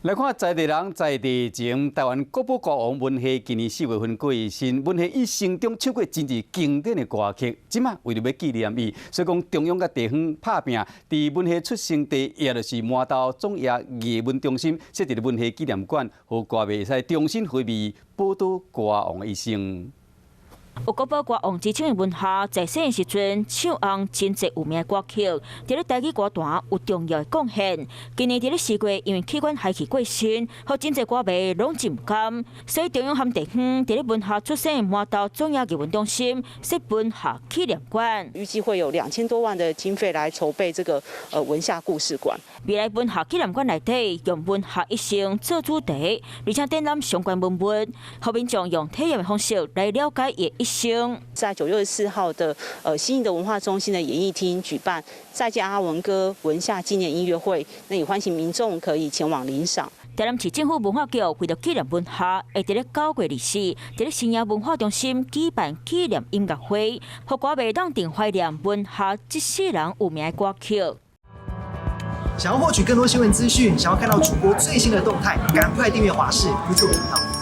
来看在地人在地情，台湾国宝歌王文夏今年4月份过身。文夏一生中唱过真侪经典的歌曲，即马为了要纪念伊，所以讲中央甲地方拍拼，伫文夏出生地，也就是麻豆总业艺文中心设置文夏纪念馆，互歌迷会使重新回味宝岛歌王的一生。 有国宝歌王之称的文夏，在生时阵唱红真侪有名的歌曲，伫咧台语歌坛有重要的贡献。今年伫咧4月，因为器官废弃过身，互真侪歌迷拢真不甘，所以中央和地方伫咧文夏出生的麻豆总业艺文中心设文夏纪念馆，预计会有2000多万的经费来筹备这个文夏故事馆。未来文夏纪念馆内底用文夏一生做主题，而且展览相关文物，互民众用体验的方式来了解伊一生。 在9月24号的新义的文化中心的演艺厅举办再见阿文哥文夏纪念音乐会，那也欢迎民众可以前往领赏。台南市政府文化局为了纪念文夏，会伫咧9月24日，伫咧新营文化中心举办纪念音乐会，互歌迷当定怀念文夏一世人有名的歌曲。 想要获取更多新闻资讯，想要看到主播最新的动态，赶快订阅华视YouTube频道。